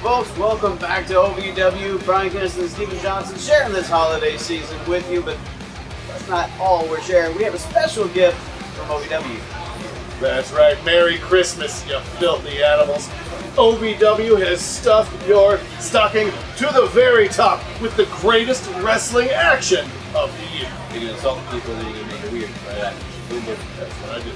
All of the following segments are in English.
folks, welcome back to OVW. Bryan Kennison Steven Johnson sharing this holiday season with you, but that's not all we're sharing. We have a special gift from OVW. That's right. Merry Christmas, you filthy animals. OVW has stuffed your stocking to the very top with the greatest wrestling action of the year. You're going to insult people, then you're going to make it weird. Right? That's what I do.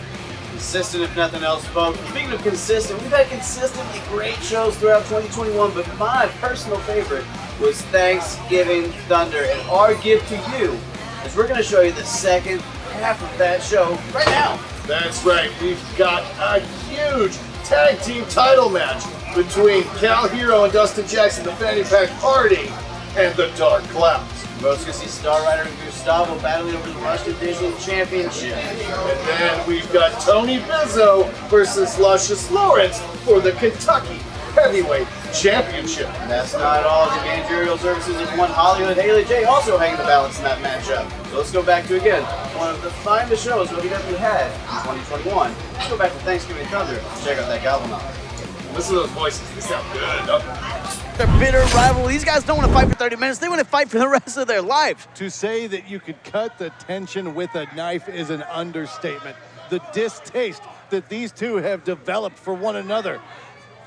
Consistent, if nothing else, folks. Speaking of consistent, we've had consistently great shows throughout 2021, but my personal favorite was Thanksgiving Thunder. And our gift to you is we're going to show you the second half of that show right now. That's right. We've got a huge tag team title match between Cal Hero and Dustin Jackson, the Fanny Pack Party, and the Dark Clouds. We're also going to see Star Rider and Gustavo battling over the Rush Division Championship. And then we've got Tony Bizzo versus Luscious Lawrence for the Kentucky Heavyweight Championship. And that's not all. The managerial services of one Hollywood Haley J also hanging the balance in that matchup. So let's go back to, again, one of the finest shows OVW had in 2021. Let's go back to Thanksgiving Thunder and check out that goblin off. Listen to those voices. They sound good, don't they? Their bitter rival. These guys don't want to fight for 30 minutes. They want to fight for the rest of their life. To say that you could cut the tension with a knife is an understatement. The distaste that these two have developed for one another.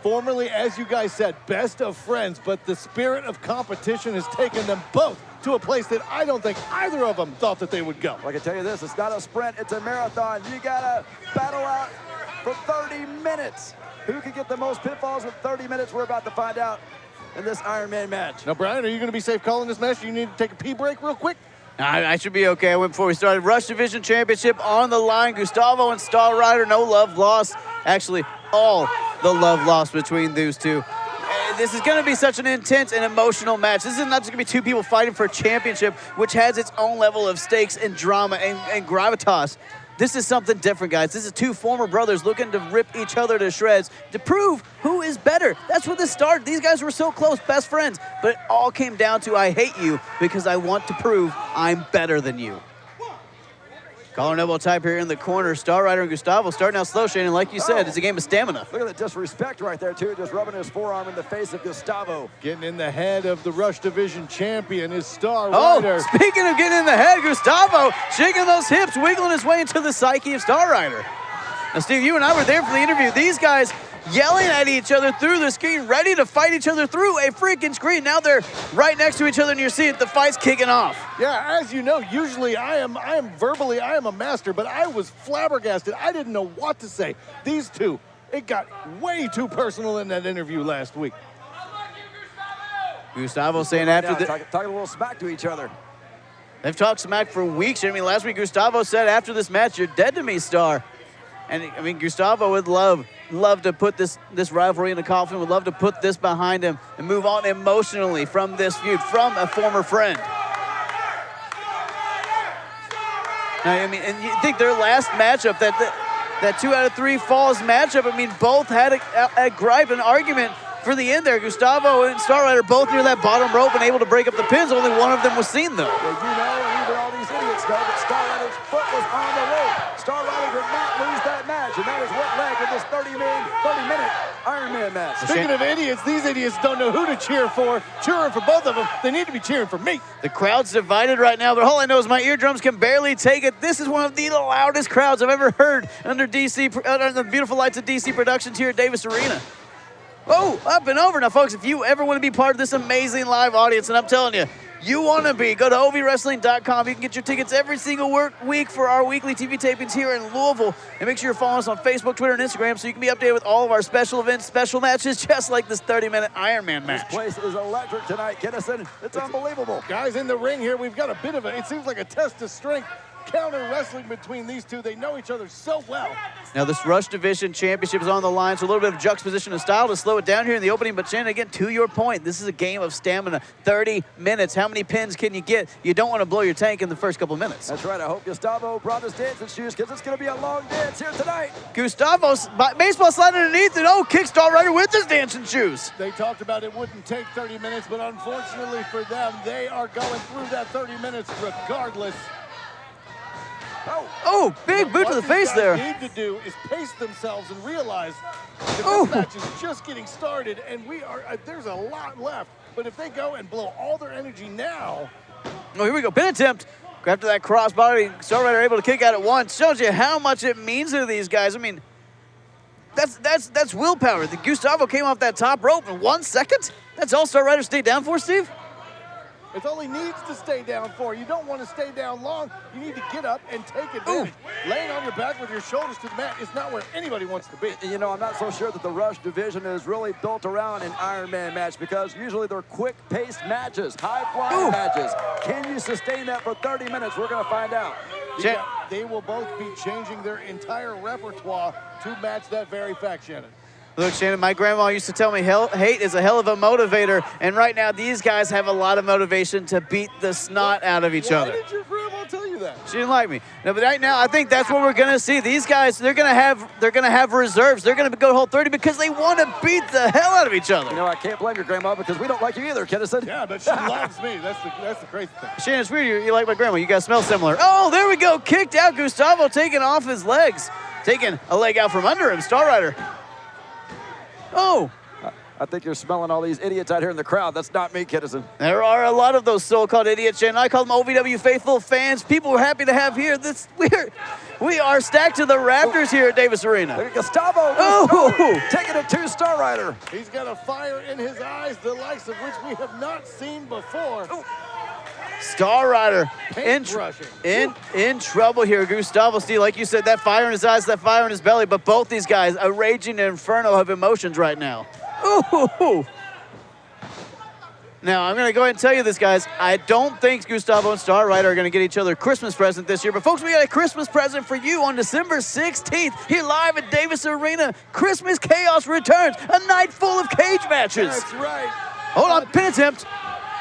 Formerly, as you guys said, best of friends, but the spirit of competition has taken them both to a place that I don't think either of them thought that they would go. Well, I can tell you this, it's not a sprint, it's a marathon. You gotta battle out for 30 minutes. Who can get the most pinfalls in 30 minutes? We're about to find out in this Iron Man match. Now, Bryan, are you going to be safe calling this match? Do you need to take a pee break real quick? I should be okay. I went before we started. Rush Division Championship on the line. Gustavo and Star Rider, no love lost. Actually, all the love lost between those two. This is going to be such an intense and emotional match. This is not just going to be two people fighting for a championship, which has its own level of stakes and drama and gravitas. This is something different, guys. This is two former brothers looking to rip each other to shreds to prove who is better. That's where this started. These guys were so close, best friends, but it all came down to I hate you because I want to prove I'm better than you. Collar and elbow type here in the corner. Star Rider and Gustavo starting out slow, Shane, and like you said, it's a game of stamina. Look at the disrespect right there, too, just rubbing his forearm in the face of Gustavo. Getting in the head of the Rush Division champion is Star Rider. Oh, speaking of getting in the head, Gustavo shaking those hips, wiggling his way into the psyche of Star Rider. Now, Steve, you and I were there for the interview. These guys yelling at each other through the screen, ready to fight each other through a freaking screen. Now they're right next to each other, and you're seeing the fight's kicking off. Yeah, as you know, usually I am verbally, I am a master, but I was flabbergasted. I didn't know what to say. These two, it got way too personal in that interview last week. Gustavo saying after the... Talking a little smack to each other. They've talked smack for weeks. I mean, last week Gustavo said after this match, you're dead to me, Star. And, I mean, Gustavo would love to put this rivalry in the coffin, would love to put this behind him and move on emotionally from this feud, from a former friend. Now, I mean, and you think their last matchup, that 2 out of 3 falls matchup, I mean, both had a gripe, an argument for the end there. Gustavo and Star Rider both near that bottom rope and able to break up the pins. Only one of them was seen, though. Well, you know, and even all these idiots know that Star Rider's foot was on the rope. Star Rider did not lose that match, and that is what led to this 30-minute Iron Man match. Speaking of idiots, these idiots don't know who to cheer for. Cheering for both of them. They need to be cheering for me. The crowd's divided right now, but all I know is my eardrums can barely take it. This is one of the loudest crowds I've ever heard under the beautiful lights of DC Productions here at Davis Arena. Oh, up and over. Now, folks, if you ever want to be part of this amazing live audience, and I'm telling you, you want to be, go to ovwrestling.com. You can get your tickets every single week for our weekly TV tapings here in Louisville. And make sure you're following us on Facebook, Twitter, and Instagram so you can be updated with all of our special events, special matches, just like this 30-minute Iron Man match. This place is electric tonight, Kennison. It's unbelievable. Guys, in the ring here, we've got a bit of it seems like a test of strength. Counter wrestling between these two. They know each other so well. Now this Rush Division Championship is on the line, so a little bit of juxtaposition of style to slow it down here in the opening. But Shannon, again, to your point, this is a game of stamina. 30 minutes. How many pins can you get? You don't want to blow your tank in the first couple minutes. That's right. I hope Gustavo brought his dancing shoes because it's going to be a long dance here tonight. Gustavo's baseball slide underneath and kick Star Rider with his dancing shoes. They talked about it wouldn't take 30 minutes, but unfortunately for them, they are going through that 30 minutes regardless. Oh, big boot to the face there. What these guys need to do is pace themselves and realize that this match is just getting started, and there's a lot left. But if they go and blow all their energy now. Oh, here we go. Pin attempt. After that crossbody, Star Rider able to kick out at once. Shows you how much it means to these guys. I mean, that's willpower. The Gustavo came off that top rope in 1 second. That's all Star Rider stayed down for, Steve? It's all he needs to stay down for. You don't want to stay down long. You need to get up and take advantage. Laying on your back with your shoulders to the mat is not where anybody wants to be. You know, I'm not so sure that the Rush division is really built around an Iron Man match because usually they're quick-paced matches, high-flying matches. Can you sustain that for 30 minutes? We're going to find out. They will both be changing their entire repertoire to match that very fact, Shannon. Look, Shannon, my grandma used to tell me hate is a hell of a motivator, and right now these guys have a lot of motivation to beat the snot out of each other. Why did your grandma tell you that? She didn't like me. No, but right now I think that's what we're gonna see. These guys, they're gonna have reserves. They're gonna go whole 30 because they want to beat the hell out of each other. You know, I can't blame your grandma because we don't like you either, Kennison. Yeah, but she loves me. That's the crazy thing. Shannon, it's weird. You like my grandma. You guys smell similar. Oh, there we go. Kicked out. Gustavo taking off his legs, taking a leg out from under him. Star Rider. Oh. I think you're smelling all these idiots out here in the crowd. That's not me, Kennison. There are a lot of those so-called idiots, Shannon. I call them OVW faithful fans. People we're happy to have here. We are stacked to the rafters here at Davis Arena. Gustavo taking it to Star Rider. He's got a fire in his eyes, the likes of which we have not seen before. Star Rider in trouble here. Gustavo, Steve, like you said, that fire in his eyes, that fire in his belly, but both these guys, a raging inferno of emotions right now. Ooh. Now, I'm going to go ahead and tell you this, guys. I don't think Gustavo and Star Rider are going to get each other a Christmas present this year. But, folks, we got a Christmas present for you on December 16th here live at Davis Arena. Christmas Chaos returns, a night full of cage matches. That's right. Hold on, pin attempt.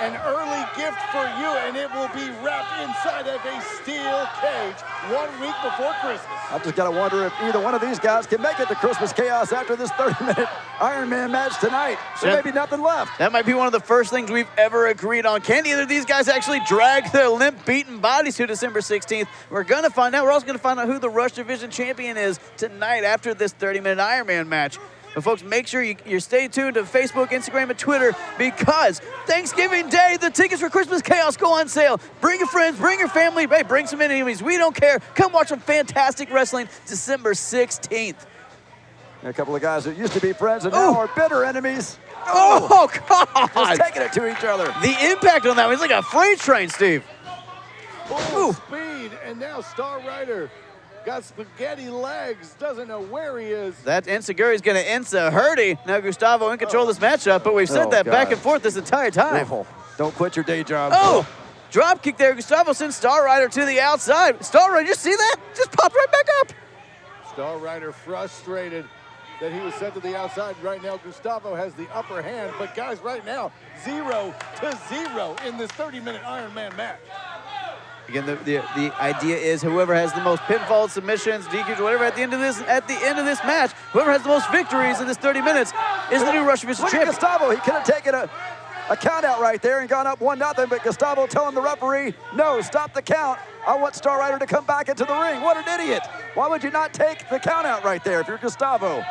An early gift for you, and it will be wrapped inside of a steel cage 1 week before Christmas. I've just got to wonder if either one of these guys can make it to Christmas Chaos after this 30-minute Iron Man match tonight. There may be nothing left. That might be one of the first things we've ever agreed on. Can either of these guys actually drag their limp, beaten bodies to December 16th? We're going to find out. We're also going to find out who the Rush Division champion is tonight after this 30-minute Iron Man match. But folks, make sure you stay tuned to Facebook, Instagram, and Twitter because Thanksgiving Day, the tickets for Christmas Chaos go on sale. Bring your friends, bring your family, hey, bring some enemies. We don't care. Come watch some fantastic wrestling December 16th. A couple of guys that used to be friends and now are bitter enemies. Oh, God. Just taking it to each other. The impact on that was like a freight train, Steve. Full speed, and now Star Rider got spaghetti legs, doesn't know where he is. That Enziguri's going to Enza Hurdy. Now Gustavo in control of this matchup, but we've said that back and forth this entire time. Don't quit your day job. Oh, drop kick there. Gustavo sends Star Rider to the outside. Star Rider, you see that? Just popped right back up. Star Rider frustrated that he was sent to the outside. Right now, Gustavo has the upper hand. But guys, right now, 0-0 in this 30-minute Iron Man match. Again, the idea is whoever has the most pinfalls, submissions, DQs, whatever at the end of this match, whoever has the most victories in this 30 minutes is the new Rush Division champion. Look at Gustavo. He could have taken a count out right there and gone up 1-0, but Gustavo telling the referee, no, stop the count. I want Star Rider to come back into the ring. What an idiot. Why would you not take the count out right there if you're Gustavo?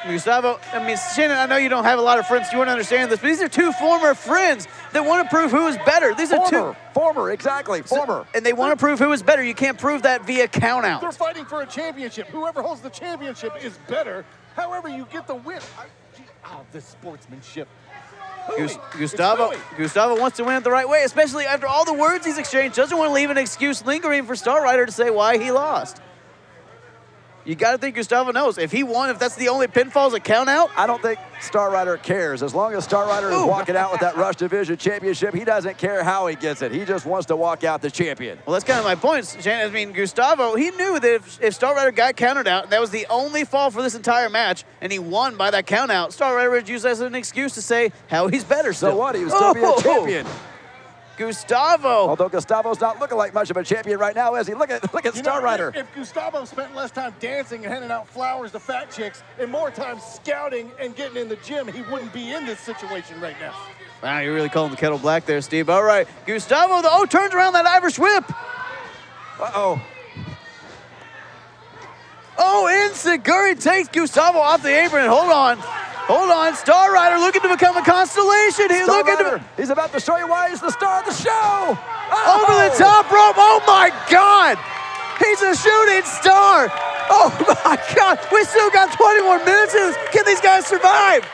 Gustavo, I mean, Shannon, I know you don't have a lot of friends. You wouldn't understand this, but these are two former friends that want to prove who is better. These are two. Former, exactly, former. And they want to prove who is better. You can't prove that via count out. They're fighting for a championship. Whoever holds the championship is better. However, you get the win. This sportsmanship. Gustavo wants to win it the right way, especially after all the words he's exchanged. Doesn't want to leave an excuse lingering for Star Rider to say why he lost. You got to think Gustavo knows. If he won, if that's the only pinfalls a count out. I don't think Star Rider cares. As long as Star Rider is walking out with that Rush Division championship, he doesn't care how he gets it. He just wants to walk out the champion. Well, that's kind of my point, Shannon. I mean, Gustavo, he knew that if Star Rider got counted out, that was the only fall for this entire match, and he won by that count out, Star Rider would use that as an excuse to say how he's better still. So what? He would still be a champion. Gustavo. Although Gustavo's not looking like much of a champion right now, is he? Look at Star Rider. If Gustavo spent less time dancing and handing out flowers to fat chicks and more time scouting and getting in the gym, he wouldn't be in this situation right now. Wow, you're really calling the kettle black there, Steve. All right, Gustavo, turns around that Irish whip. Uh-oh. Oh, Insiguri takes Gustavo off the apron. Hold on. Hold on. Star Rider looking to become a constellation. He's about to show you why he's the star of the show. Over the top rope. Oh, my God. He's a shooting star. Oh, my God. We still got 20 more minutes. Can these guys survive?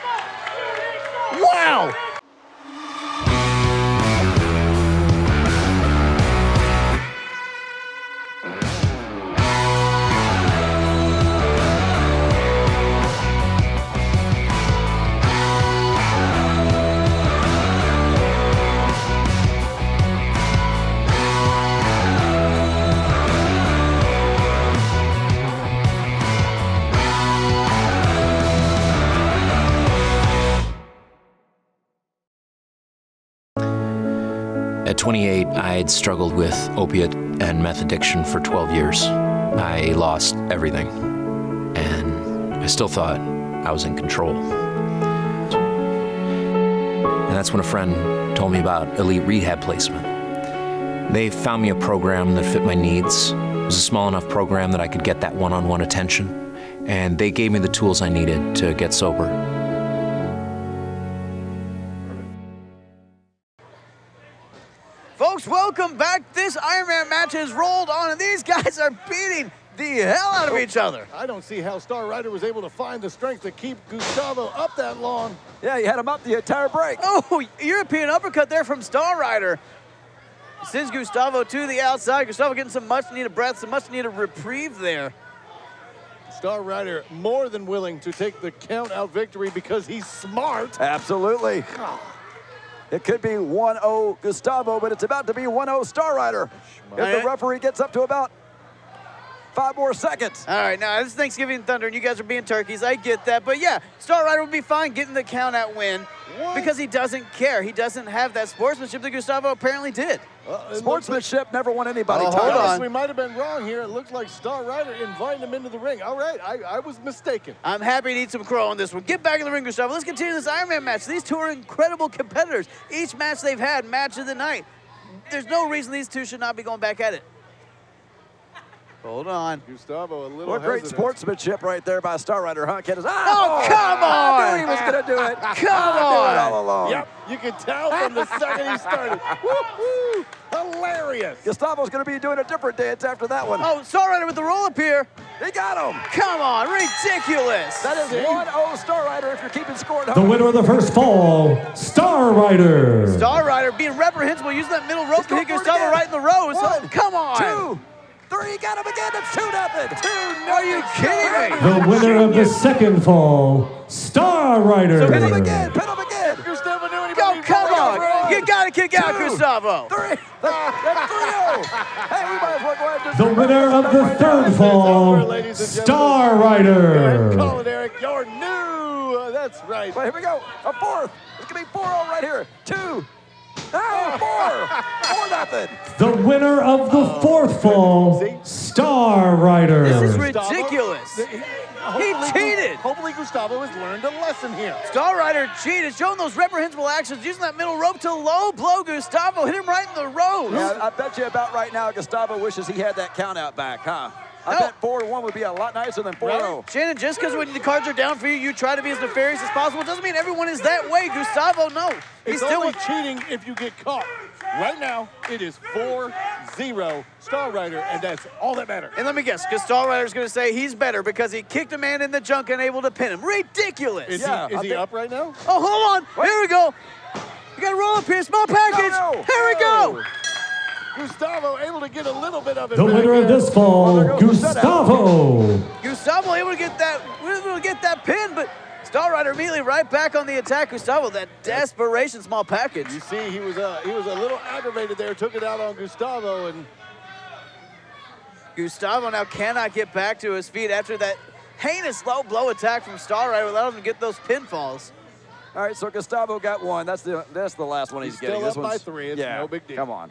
Wow. At 28, I had struggled with opiate and meth addiction for 12 years. I lost everything, and I still thought I was in control. And that's when a friend told me about elite rehab placement. They found me a program that fit my needs. It was a small enough program that I could get that one-on-one attention, and they gave me the tools I needed to get sober. Folks, welcome back. This Iron Man match has rolled on, and these guys are beating the hell out of each other. I don't see how Star Rider was able to find the strength to keep Gustavo up that long. Yeah, you had him up the entire break. Oh, European uppercut there from Star Rider. Sends Gustavo to the outside. Gustavo getting some much-needed breath, some much-needed reprieve there. Star Rider more than willing to take the count-out victory because he's smart. Absolutely. It could be 1-0 Gustavo, but it's about to be 1-0 Star Rider. If the referee gets up to about 5 more seconds. All right, now this is Thanksgiving Thunder, and you guys are being turkeys. I get that. But, yeah, Star Rider would be fine getting the count-out win because he doesn't care. He doesn't have that sportsmanship that Gustavo apparently did. Sportsmanship never won anybody. Hold on. We might have been wrong here. It looks like Star Rider invited him into the ring. All right, I was mistaken. I'm happy to eat some crow on this one. Get back in the ring, Gustavo. Let's continue this Iron Man match. These two are incredible competitors. Each match they've had, match of the night. There's no reason these two should not be going back at it. Hold on. Gustavo a little What great hesitant. sportsmanship right there by Star Rider, huh, Kennison? Oh, come on! I knew he was going to do it. Come I knew it on! all along. Yep, you can tell from the second he started. Woo-hoo! Hilarious. Gustavo's going to be doing a different dance after that one. Oh, Star Rider with the roll-up here. He got him. Come on, ridiculous. That is 1-0 Star Rider if you're keeping score at The home. winner of the first fall, Star Rider. Star Rider being reprehensible, using that middle rope to hit going for it Gustavo again. right in the rose. One, Come on. 2, 3, got him again. It's 2-0. Are you kidding me? The winner of the second fall, Star Rider. Pin him again. Pin him again. Gustavo knew anybody. Go, come on. You got to kick out Gustavo. 3. That's 3-0. Hey, we might as well go ahead and just The winner of the third fall, Star Rider. Call it, Eric. You're new. That's right. Well, here we go. A fourth. It's going to be 4-0 right here. 2. Oh, 4-0. The winner of the fourth fall, Star Rider. This is ridiculous. He cheated. Hopefully Gustavo has learned a lesson here. Star Rider cheated, showing those reprehensible actions, using that middle rope to low blow Gustavo, hit him right in the rose. Yeah, I bet you about right now Gustavo wishes he had that count out back, huh? I No. bet 4-1 would be a lot nicer than 4-0. Shannon, just because when the cards are down for you, you try to be as nefarious as possible, doesn't mean everyone is that way. Gustavo, no. It's only cheating if you get caught. Right now, it is 4-0 Star Rider, and that's all that matters. And let me guess, because Star Rider's going to say he's better because he kicked a man in the junk and able to pin him. Ridiculous. Is Yeah, he up right now? Oh, hold on. Here we go. You got to roll up here. Small package. No. Here we go. Gustavo able to get a little bit of it The back winner of in. this fall, Gustavo. Gustavo able to get that pin, but Star Rider immediately right back on the attack. Gustavo, that desperation small package. You see, he was a little aggravated there, took it out on Gustavo, and Gustavo now cannot get back to his feet after that heinous low blow attack from Star Rider without him to get those pinfalls. All right, so Gustavo got one. That's the last one he's getting. still This up by one's 3. It's yeah, no big deal. Come on.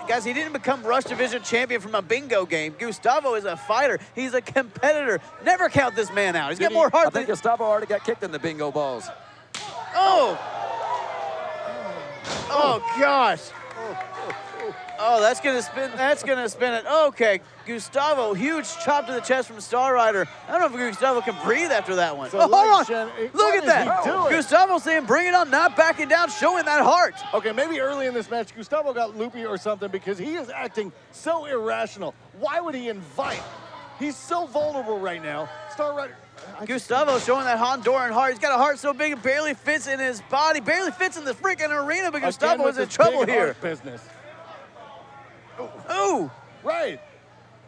Guys, he didn't become Rush Division champion from a bingo game. Gustavo is a fighter. He's a competitor. Never count this man out. He's got more I heart think than... Gustavo already got kicked in the bingo balls. Oh! Oh, gosh. Oh, that's gonna spin. That's gonna spin it. Okay, Gustavo, huge chop to the chest from Star Rider. I don't know if Gustavo can breathe after that one. So hold on. Look Look at that. Gustavo saying, "Bring it on," not backing down, showing that heart. Okay, maybe early in this match, Gustavo got loopy or something because he is acting so irrational. Why would he invite? He's so vulnerable right now. Star Rider. Gustavo showing that Honduran heart. He's got a heart so big it barely fits in his body, barely fits in the freaking arena, but Gustavo is in trouble here. Business. Ooh. Right.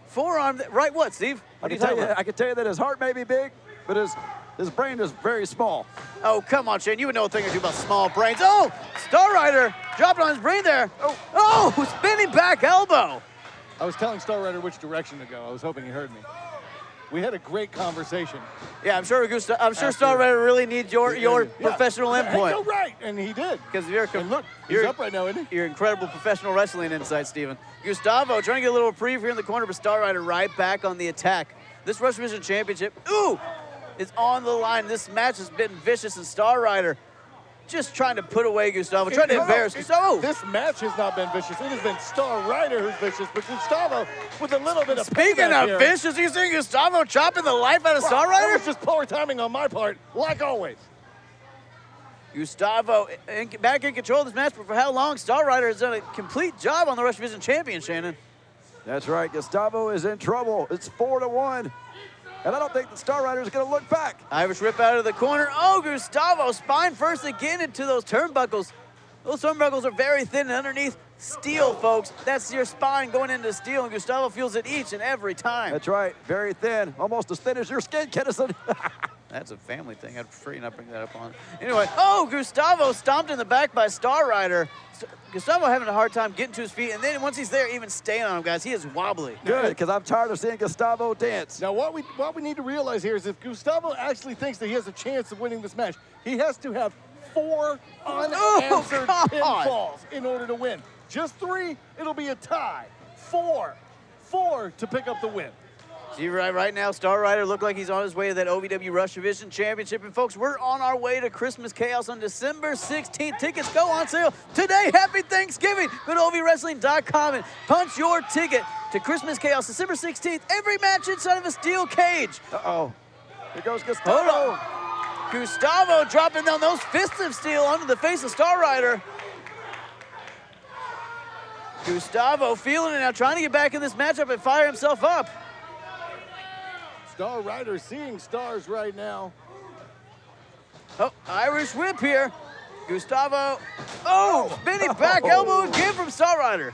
Forearm, right what, Steve? What are you talking about? I can tell you that his heart may be big, but his brain is very small. Oh, come on, Shane. You would know a thing or two about small brains. Oh, Star Rider dropped on his brain there. Oh, spinning back elbow. I was telling Star Rider which direction to go. I was hoping he heard me. We had a great conversation. Yeah, I'm sure Star Rider really needs your professional input. Go right, and he did. Because he's up right now, isn't he? Your incredible professional wrestling insight, Steven. Gustavo trying to get a little reprieve here in the corner, but Star Rider right back on the attack. This Rush Division Championship, is on the line. This match has been vicious, and Star Rider just trying to put away Gustavo, trying to embarrass Gustavo. This match has not been vicious. It has been Star Rider who's vicious, but Gustavo with a little bit of Speaking of vicious, you see Gustavo chopping the life out of Star Rider? That was just poor timing on my part, like always. Gustavo back in control of this match, but for how long? Star Rider has done a complete job on the Rush Division champion, Shannon. That's right. Gustavo is in trouble. It's 4-1. And I don't think the Star Rider is going to look back. Irish whip out of the corner. Oh, Gustavo, spine first again into those turnbuckles. Those turnbuckles are very thin and underneath steel, folks. That's your spine going into steel, and Gustavo feels it each and every time. That's right. Very thin. Almost as thin as your skin, Kennison. That's a family thing. I'd prefer you not bring that up on. Anyway, Gustavo stomped in the back by Star Rider. Gustavo having a hard time getting to his feet, and then once he's there, even staying on him, guys, he is wobbly. Good, because I'm tired of seeing Gustavo dance. Now, what we need to realize here is if Gustavo actually thinks that he has a chance of winning this match, he has to have 4 unanswered pinfalls in order to win. Just 3, it'll be a tie. 4 to pick up the win. See, right now, Star Rider looked like he's on his way to that OVW Rush Division Championship. And, folks, we're on our way to Christmas Chaos on December 16th. Tickets go on sale today. Happy Thanksgiving. Go to ovwrestling.com and punch your ticket to Christmas Chaos December 16th. Every match inside of a steel cage. Uh-oh. Here goes Gustavo. Gustavo dropping down those fists of steel onto the face of Star Rider. Gustavo feeling it now, trying to get back in this matchup and fire himself up. Star Rider seeing stars right now. Oh, Irish whip here. Gustavo, spinning back elbow again from Star Rider.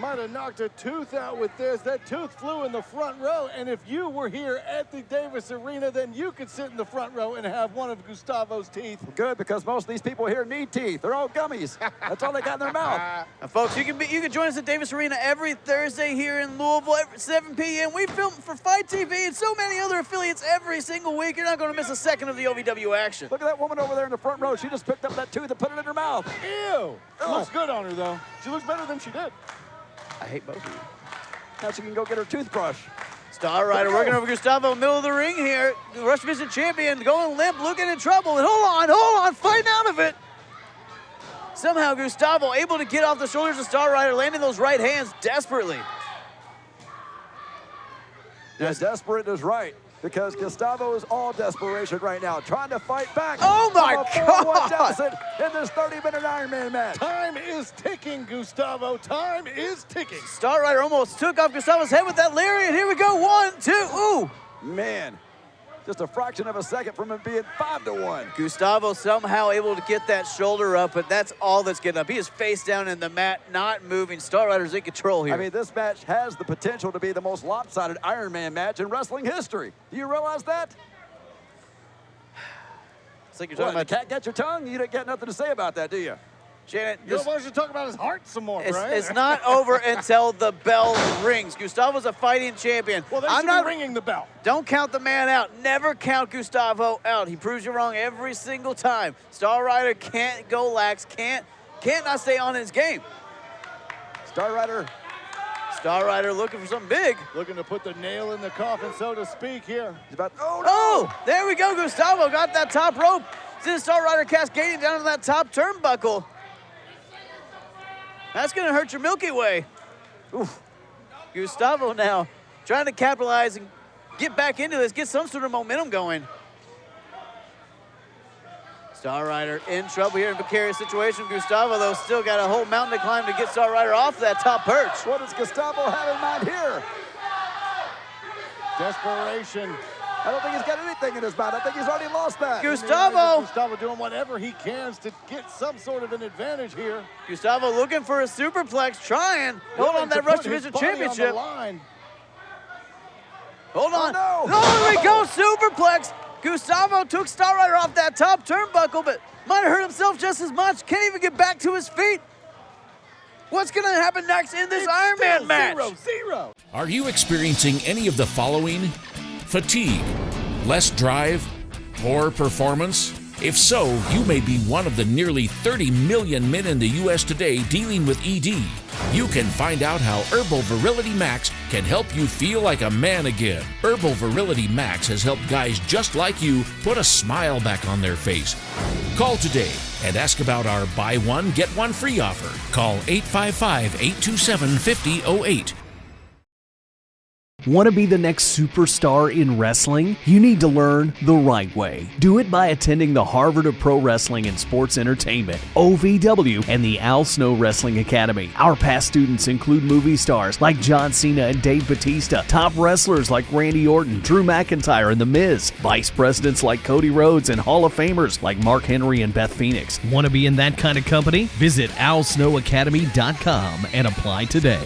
Might have knocked a tooth out with this. That tooth flew in the front row, and if you were here at the Davis Arena, then you could sit in the front row and have one of Gustavo's teeth. Good, because most of these people here need teeth. They're all gummies. That's all they got in their mouth. Now, folks, you can join us at Davis Arena every Thursday here in Louisville at 7 p.m. We film for Fight TV and so many other affiliates every single week. You're not going to miss a second of the OVW action. Look at that woman over there in the front row. She just picked up that tooth and put it in her mouth. Ew. Looks good on her, though. She looks better than she did. I hate both of you. Now she can go get her toothbrush. Star Rider working over Gustavo, middle of the ring here. The Rush Division champion going limp, looking in trouble. And hold on, fighting out of it. Somehow Gustavo able to get off the shoulders of Star Rider, landing those right hands desperately. Yeah, desperate is right, because Gustavo is all desperation right now, trying to fight back. Oh my God! Deficit in this 30-minute Ironman match. Time is ticking, Gustavo. Time is ticking. Star Rider almost took off Gustavo's head with that lariat. Here we go, 1, 2, ooh. Man, just a fraction of a second from him being 5-1. Gustavo somehow able to get that shoulder up, but that's all that's getting up. He is face down in the mat, not moving. Star Rider's in control here. I mean, this match has the potential to be the most lopsided Ironman match in wrestling history. Do you realize that? It's like you're talking about. Can't get your tongue? You don't got nothing to say about that, do you? Janet, You want us to talk about his heart some more, right? It's not over until the bell rings. Gustavo's a fighting champion. Well, I'm not ringing the bell. Don't count the man out. Never count Gustavo out. He proves you wrong every single time. Star Rider can't go lax, can't not stay on his game. Star Rider looking for something big. Looking to put the nail in the coffin, so to speak, here. He's about, there we go. Gustavo got that top rope. See the Star Rider cascading down to that top turnbuckle. That's going to hurt your Milky Way. Oof. Gustavo now trying to capitalize and get back into this, get some sort of momentum going. Star Rider in trouble here in a precarious situation. Gustavo, though, still got a whole mountain to climb to get Star Rider off that top perch. What does Gustavo have in mind here? Desperation. I don't think he's got anything in his mind. I think he's already lost that. Gustavo doing whatever he can to get some sort of an advantage here. Gustavo looking for a superplex, trying. Hold on that Rush Division Championship. Hold on. Oh, no. Oh, here we go, superplex. Gustavo took Star Rider off that top turnbuckle, but might have hurt himself just as much. Can't even get back to his feet. What's going to happen next in this Iron Man match? 0-0. Are you experiencing any of the following? Fatigue, less drive, poor performance? If so, you may be one of the nearly 30 million men in the U.S. today dealing with ED. You can find out how Herbal Virility Max can help you feel like a man again. Herbal Virility Max has helped guys just like you put a smile back on their face. Call today and ask about our buy one, get one free offer. Call 855-827-5008. Want to be the next superstar in wrestling? You need to learn the right way. Do it by attending the Harvard of Pro Wrestling and Sports Entertainment, OVW, and the Al Snow Wrestling Academy. Our past students include movie stars like John Cena and Dave Bautista, top wrestlers like Randy Orton, Drew McIntyre, and The Miz, vice presidents like Cody Rhodes, and Hall of Famers like Mark Henry and Beth Phoenix. Want to be in that kind of company? Visit alsnowacademy.com and apply today.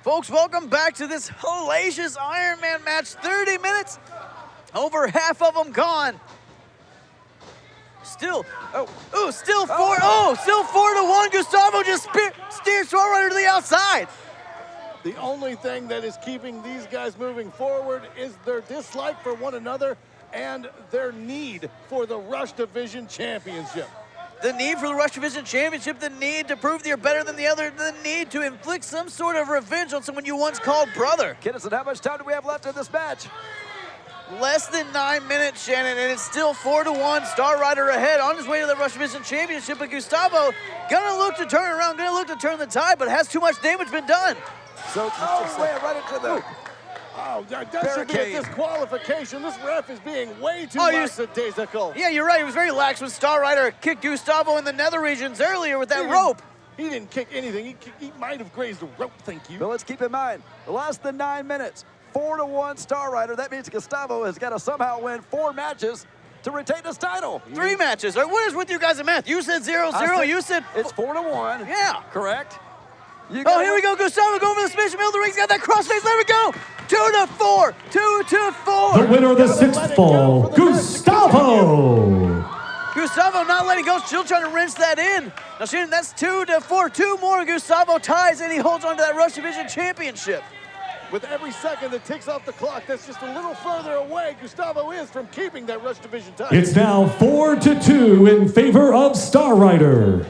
Folks, welcome back to this hellacious Iron Man match. 30 minutes, over half of them gone. Still 4-1. Gustavo just steers Star Rider to the outside. The only thing that is keeping these guys moving forward is their dislike for one another and their need for the Rush Division Championship. The need for the Rush Division Championship, the need to prove that you're better than the other, the need to inflict some sort of revenge on someone you once called brother. Kennison, how much time do we have left in this match? Less than 9 minutes, Shannon, and it's still 4-1. Star Rider ahead on his way to the Rush Division Championship, but Gustavo gonna look to turn around, gonna look to turn the tide, but has too much damage been done? So, right into the... Oh, that should be a disqualification. This ref is being way too lackadaisical. Yeah, you're right. He was very lax when Star Rider kicked Gustavo in the nether regions earlier with that rope. He didn't kick anything. He might have grazed the rope, thank you. But let's keep in mind, less than 9 minutes, 4-1 Star Rider. That means Gustavo has got to somehow win 4 matches to retain his title. 3 matches. What is with you guys in math? You said 0-0. You said... It's 4-1. Yeah. Correct. Oh, here we go. Gustavo going for the submission. Middle of the ring. He's got that crossface. There we go. 2-4. 2-4. The winner of the 6th fall, Gustavo. Gustavo not letting go. Still trying to rinse that in. Now, Shannon, that's 2-4. 2 more. Gustavo ties and he holds on to that Rush Division Championship. With every second that ticks off the clock, that's just a little further away Gustavo is from keeping that Rush Division title. It's now 4-2 in favor of Star Rider.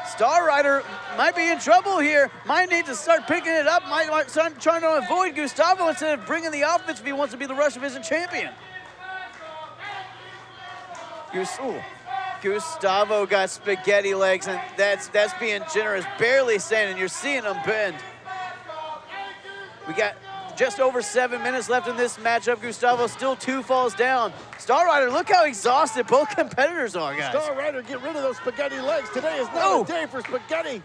Star Rider might be in trouble here. Might need to start picking it up. Might start trying to avoid Gustavo instead of bringing the offense if he wants to be the Rush Division champion. Gustavo got spaghetti legs, and that's being generous. Barely standing. You're seeing him bend. We got just over 7 minutes left in this matchup. Gustavo still 2 falls down. Star Rider, look how exhausted both competitors are, guys. Star Rider, get rid of those spaghetti legs. Today is not a day for spaghetti.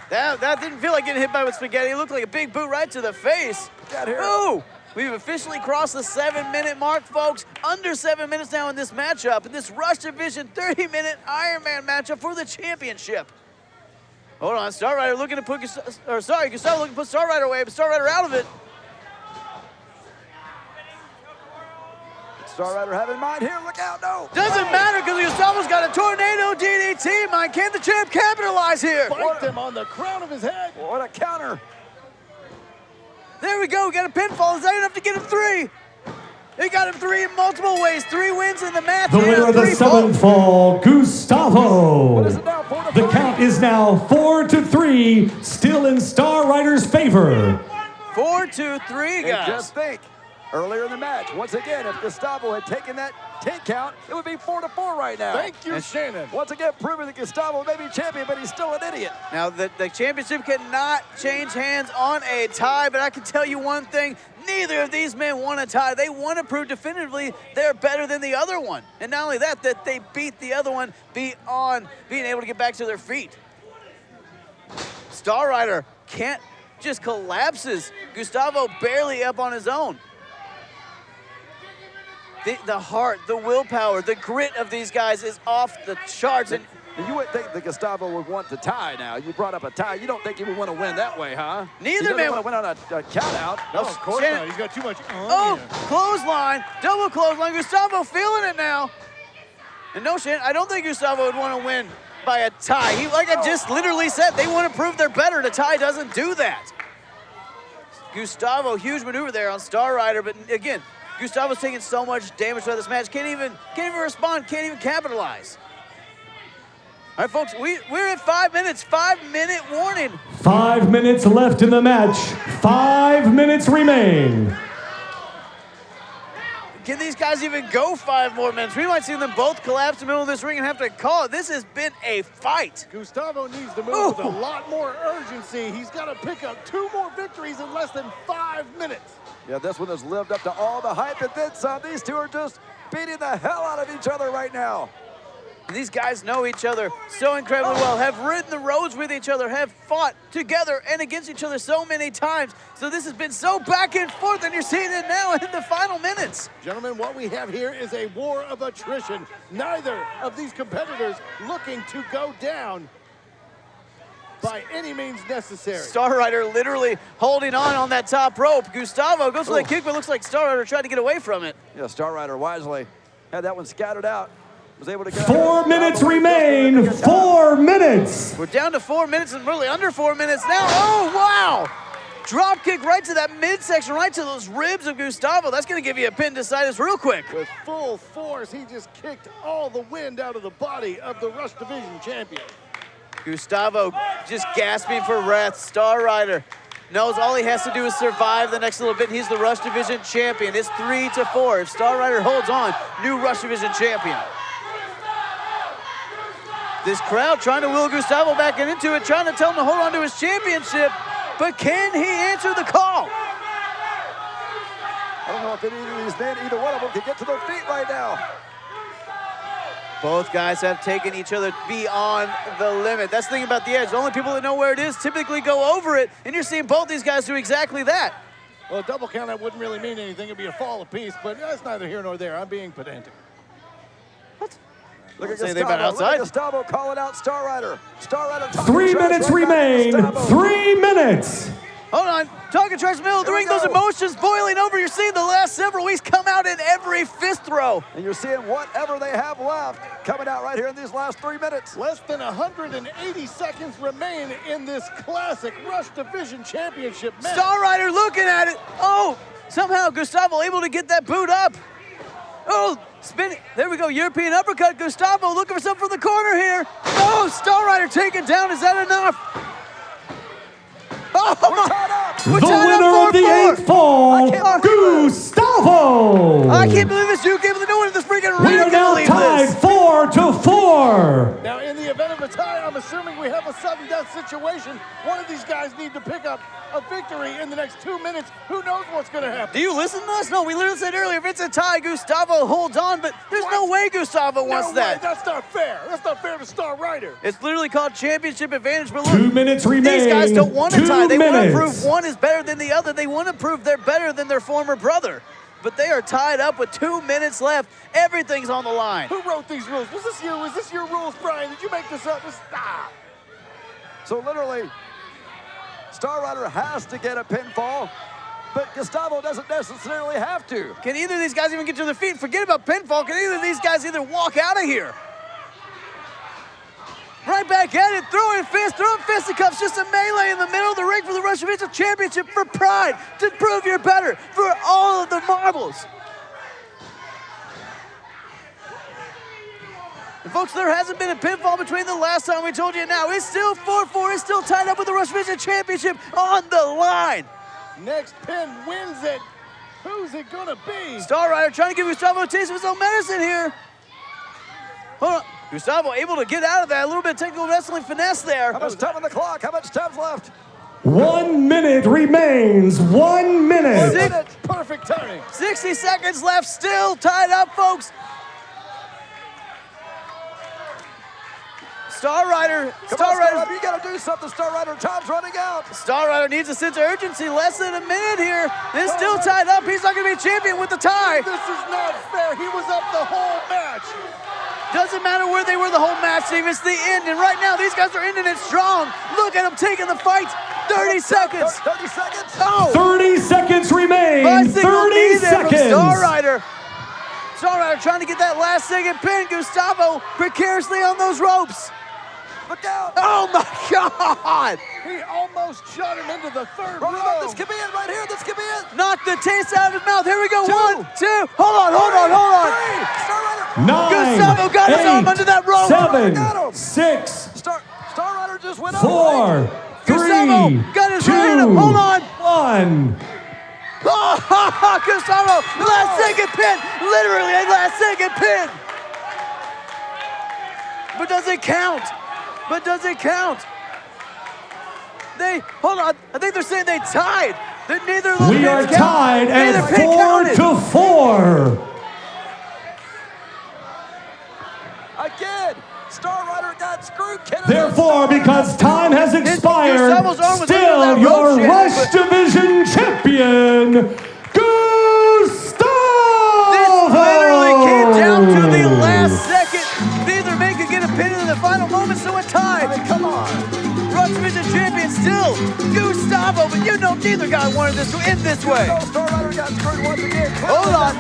That didn't feel like getting hit by with spaghetti. It looked like a big boot right to the face. Got here. Ooh! We've officially crossed the 7-minute mark, folks. Under 7 minutes now in this matchup, in this Rush Division 30-minute Iron Man matchup for the championship. Hold on, Star Rider looking to put, Gustavo looking to put Star Rider away, but Star Rider out of it. Star Rider have in mind here, look out, no. Doesn't matter because Gustavo's got a tornado DDT, man. Can the champ capitalize here? Bite them on the crown of his head. What a counter. There we go, got a pinfall. Is that enough to get him 3? He got him 3 in multiple ways. 3 wins in the match. The winner of the 7th fall, Gustavo. What is it now, 4-3? The count is now 4-3, still in Star Rider's favor. 4-2-3, guys. Just think, earlier in the match. Once again, if Gustavo had taken that 10 count, it would be 4-4 right now. Thank you, Shannon. Once again, proving that Gustavo may be champion, but he's still an idiot. Now, the championship cannot change hands on a tie, but I can tell you one thing. Neither of these men want a tie. They want to prove definitively they're better than the other one. And not only that, that they beat the other one beyond being able to get back to their feet. Star Rider can't, just collapses. Gustavo barely up on his own. The heart, the willpower, the grit of these guys is off the charts. And you would think that Gustavo would want to tie now. You brought up a tie. You don't think he would want to win that way, huh? Neither man went on a count out. No, of course not. He's got too much Oh, clothesline, double clothesline. Gustavo feeling it now. And no, Shannon, I don't think Gustavo would want to win by a tie. Like I just literally said, they want to prove they're better. The tie doesn't do that. Gustavo, huge maneuver there on Star Rider, but again, Gustavo's taking so much damage throughout this match, can't even respond, can't even capitalize. All right, folks, we're at 5 minutes, 5-minute warning. 5 minutes left in the match. 5 minutes remain. Can these guys even go 5 more minutes? We might see them both collapse in the middle of this ring and have to call it. This has been a fight. Gustavo needs to move with a lot more urgency. He's got to pick up 2 more victories in less than 5 minutes. Yeah, this one has lived up to all the hype and then some. These two are just beating the hell out of each other right now. These guys know each other so incredibly well, have ridden the roads with each other, have fought together and against each other so many times. So this has been so back and forth, and you're seeing it now in the final minutes. Gentlemen, what we have here is a war of attrition. Neither of these competitors looking to go down by any means necessary. Star Rider literally holding on that top rope. Gustavo goes for that kick, but looks like Star Rider tried to get away from it. Yeah, Star Rider wisely had that one scattered out. Was able to go. 4 minutes remain. 4 minutes. We're down to 4 minutes and really under 4 minutes now. Oh, wow. Drop kick right to that midsection, right to those ribs of Gustavo. That's going to give you appendicitis real quick. With full force, he just kicked all the wind out of the body of the Rush Division champion. Gustavo just gasping for breath. Star Rider knows all he has to do is survive the next little bit. He's the Rush Division champion. It's 3-4. If Star Rider holds on, new Rush Division champion. This crowd trying to will Gustavo back into it, trying to tell him to hold on to his championship, but can he answer the call? I don't know if any of these men, either one of them, can get to their feet right now. Both guys have taken each other beyond the limit. That's the thing about the edge. The only people that know where it is typically go over it, and you're seeing both these guys do exactly that. Well, a double count, that wouldn't really mean anything. It'd be a fall apiece, but that's neither here nor there. I'm being pedantic. What? Look at Say Gustavo. outside. Look at Gustavo calling out Star Rider. Star Rider. 3 minutes remain. 3 minutes. Hold on. Talking trash middle of the ring. Those emotions boiling over. You're seeing the last several weeks come out in every fist throw. And you're seeing whatever they have left coming out right here in these last 3 minutes. Less than 180 seconds remain in this classic Rush Division Championship match. Star Rider looking at it. Oh, somehow Gustavo able to get that boot up. Oh, spinning. There we go. European uppercut. Gustavo looking for something from the corner here. Oh, Star Rider taken down. Is that enough? Oh, we're tied up. The winner of the 8th fall, Gustavo. I can't believe this. You can't believe no one in this freaking We ring are can now believe tied this. 4-4. Now, in the event of a tie, I'm assuming we have a sudden death situation. One of these guys need to pick up a victory in the next 2 minutes. Who knows what's going to happen? Do you listen to us? No, we literally said earlier, if it's a tie, Gustavo holds on, but there's no way Gustavo wants that. That's not fair. That's not fair to Star Rider. It's literally called championship advantage, but look, 2 minutes remain. these guys don't want to 2 tie. They want to minutes. prove one is better than the other. They want to prove they're better than their former brother. But they are tied up with 2 minutes left. Everything's on the line. Who wrote these rules? Was this your rules, Brian? Did you make this up? Stop. So literally, Star Rider has to get a pinfall, but Gustavo doesn't necessarily have to. Can either of these guys even get to their feet? Forget about pinfall. Can either of these guys either walk out of here? Right back at it, throwing fisticuffs, just a melee in the middle of the ring for the Rush Division Championship for pride, to prove you're better, for all of the marbles. And folks, there hasn't been a pinfall between the last time we told you now. It's still 4-4, it's still tied up with the Rush Division Championship on the line. Next pin wins it. Who's it gonna be? Star Rider trying to give Gustavo a taste of his own medicine here. Hold on. Gustavo able to get out of that. A little bit of technical wrestling finesse there. How much time on the clock? How much time's left? 1 minute remains. 1 minute. Perfect timing. 60 seconds left. Still tied up, folks. Star Rider. Star Rider, you gotta do something, Star Rider. Time's running out. Star Rider needs a sense of urgency. Less than a minute here. It's still tied up. He's not gonna be champion with the tie. This is not fair. He was up the whole match. Doesn't matter where they were the whole match, Steve. It's the end. And right now, these guys are ending it strong. Look at them taking the fight. 30 seconds. 30 seconds. Oh. 30 seconds remain. 30 seconds. Star Rider. Star Rider trying to get that last second pin. Gustavo precariously on those ropes. Look out. Oh my God. He almost shot him into the third row. This could be it right here. This could be it. Knock the taste out of his mouth. Here we go. 1, 2. Hold on. 3. Star Rider. 9. Gustavo got his arm under that rope. 7. 6. Star Rider just went 4. 3. Gustavo got his 2. right hand up. Hold on. 1. Oh, Gustavo, last second pin. Literally a last second pin. But does it count? Hold on. I think they're saying they tied. That neither of those We are pins count. tied Neither at pin 4 counted. to 4. Again, Star Rider got screwed. Therefore, because time has expired, Gustavo's arm was still under that your rope, Rush Division champion, Gustavo! This literally came down to the last second. Neither man could get a pin in the final moment, so it tied. I mean, come on. Rush Division champion still Gustavo, but you know neither guy wanted this to end this way. No, Star Rider got screwed once again. Hold on.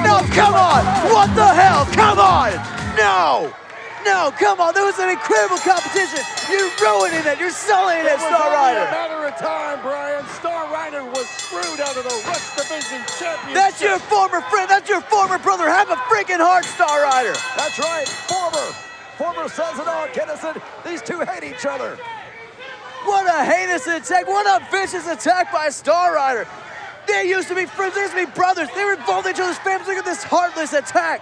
No, come on. What the hell? Come on. No, come on. That was an incredible competition. You're ruining it. You're sullying it, Star Rider. It was only a matter of time, Brian. Star Rider was screwed out of the Rush Division championship. That's your former friend. That's your former brother. Have a freaking heart, Star Rider. That's right. Former says it all, Kennison. These two hate each other. What a heinous attack. What a vicious attack by Star Rider. They used to be friends. They used to be brothers. They were involved in each other's families. Look at this heartless attack.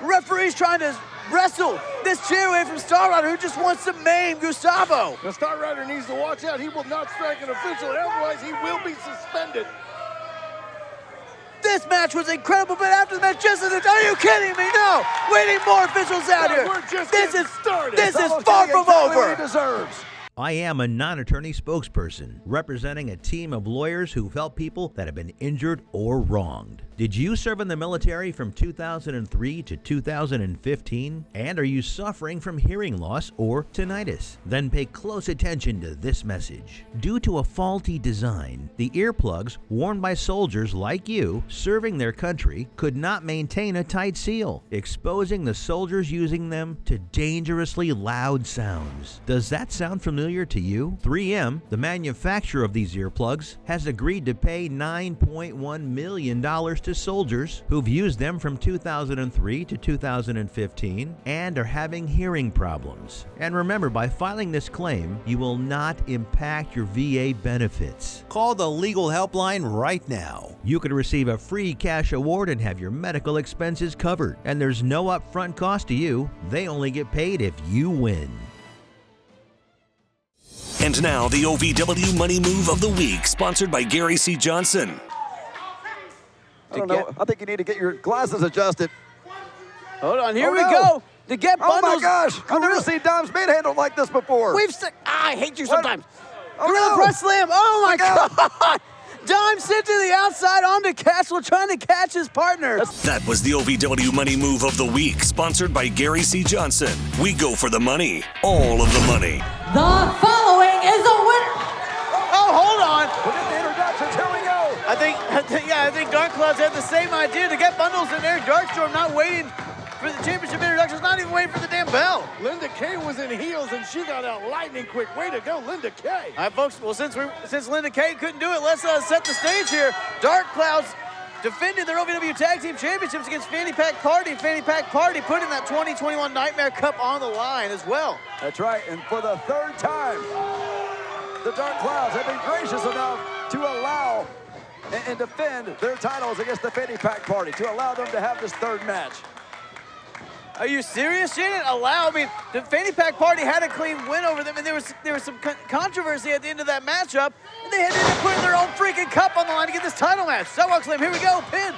Referee's trying to wrestle this chair away from Star Rider, who just wants to maim Gustavo. The Star Rider needs to watch out. He will not strike an official, otherwise he will be suspended. This match was incredible, but after the match, just as are you kidding me? No, we need more officials out here. We're just getting started. This is far from over. He deserves. I am a non-attorney spokesperson representing a team of lawyers who've helped people that have been injured or wronged. Did you serve in the military from 2003 to 2015? And are you suffering from hearing loss or tinnitus? Then pay close attention to this message. Due to a faulty design, the earplugs worn by soldiers like you serving their country could not maintain a tight seal, exposing the soldiers using them to dangerously loud sounds. Does that sound familiar to you? 3M, the manufacturer of these earplugs, has agreed to pay $9.1 million to soldiers who've used them from 2003 to 2015 and are having hearing problems. And remember, by filing this claim, you will not impact your VA benefits. Call the legal helpline right now. You could receive a free cash award and have your medical expenses covered. And there's no upfront cost to you. They only get paid if you win. And now, the OVW Money Move of the Week, sponsored by Gary C. Johnson. I don't know. I think you need to get your glasses adjusted. Hold on, here we go. To get bundles. Oh my gosh! I've never seen Dom's manhandled like this before. I hate you sometimes. Oh, Gorilla no. press slam. Oh my Look out. God. Dime sent to the outside onto Castle, trying to catch his partner. That was the OVW Money Move of the Week, sponsored by Gary C. Johnson. We go for the money. All of the money. The following is a winner. Oh, hold on. We'll get the introductions. Here we go. I think Dark Clouds had the same idea to get bundles in there. Darkstorm not waiting for the championship introductions, not even waiting for the damn bell. Linda Kay was in heels and she got out lightning quick. Way to go, Linda Kay. All right, folks. Well, since Linda Kay couldn't do it, let's set the stage here. Dark Clouds defended their OVW Tag Team Championships against Fanny Pack Party. And Fanny Pack Party putting that 2021 Nightmare Cup on the line as well. That's right. And for the third time, the Dark Clouds have been gracious enough to allow and defend their titles against the Fanny Pack Party to allow them to have this third match. Are you serious, Shannon? I mean, the Fanny Pack Party had a clean win over them, and there was some controversy at the end of that matchup, and they had to end up putting their own freaking cup on the line to get this title match. Sidewalk Slam, here we go, pin.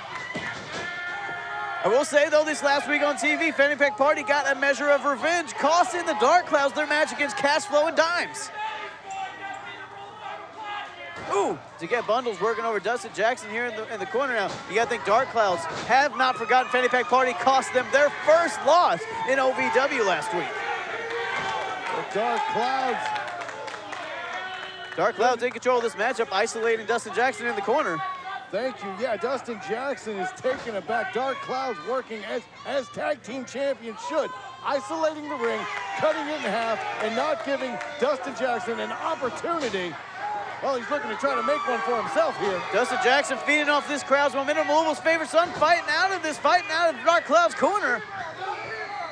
I will say, though, this last week on TV, Fanny Pack Party got a measure of revenge, costing the Dark Clouds their match against Cash Flow and Dimes. Ooh, to get Bundles working over Dustin Jackson here in the corner now. You gotta think Dark Clouds have not forgotten Fanny Pack Party cost them their first loss in OVW last week. The Dark Clouds in control of this matchup, isolating Dustin Jackson in the corner. Thank you. Yeah, Dustin Jackson is taking it back. Dark Clouds working as tag team champions should. Isolating the ring, cutting it in half, and not giving Dustin Jackson an opportunity. Well, he's looking to try to make one for himself here. Dustin Jackson feeding off this crowd's momentum. Louisville's favorite son fighting out of Dark Cloud's corner.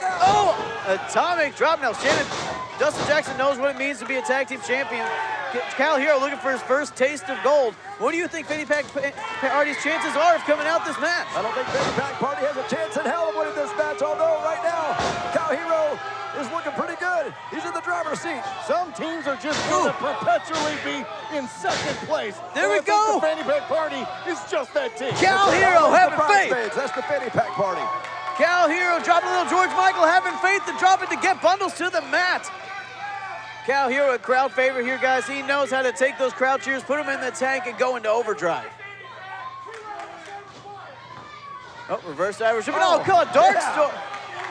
Oh, atomic drop. Now, Shannon, Dustin Jackson knows what it means to be a tag team champion. Cal Hero looking for his first taste of gold. What do you think Fanny Pack Party's chances are of coming out this match? I don't think Fanny Pack Party has a chance in hell of winning this match, although right now, Cal Hero is looking pretty good. He's in the driver's seat. Some teams are just going to perpetually be in second place. There we go. The Fanny Pack Party is just that team. Cal Hero having faith. That's the Fanny Pack Party. Cal Hero dropping a little George Michael, having faith to drop it to get Bundles to the mat. Cal Hero, a crowd favorite here, guys. He knows how to take those crowd cheers, put them in the tank, and go into overdrive. Oh, reverse Irish. Oh, God, Dark Storm.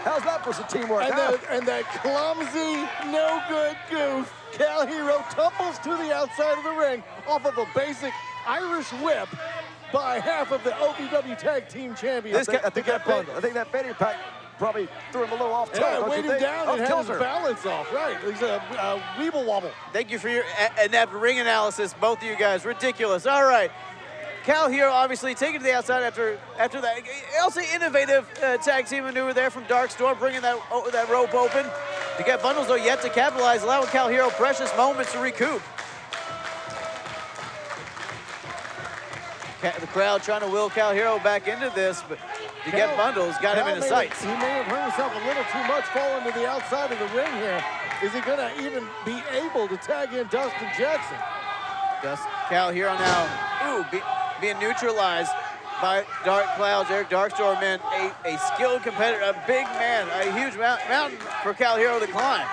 How's that for some teamwork? And that clumsy, no good goof. Cal Hero tumbles to the outside of the ring off of a basic Irish whip by half of the OVW Tag Team Champions. I think that Fanny Pack probably threw him a little off target. Yeah, weighed him down and had his balance off. Right, he's a weeble wobble. Thank you for your inept ring analysis, both of you guys. Ridiculous. All right. Cal Hero obviously taking to the outside after that. Also innovative tag team maneuver there from Dark Storm, bringing that rope open. To get Bundles, though, yet to capitalize, allowing Cal Hero precious moments to recoup. The crowd trying to will Cal Hero back into this, but to get Bundles, got him in the sights. He may have hurt himself a little too much falling to the outside of the ring here. Is he going to even be able to tag in Dustin Jackson? Cal Hero now, being neutralized by Dark Clouds. Eric Darkstorm, man, a skilled competitor, a big man, a huge mountain for Cal Hero to climb.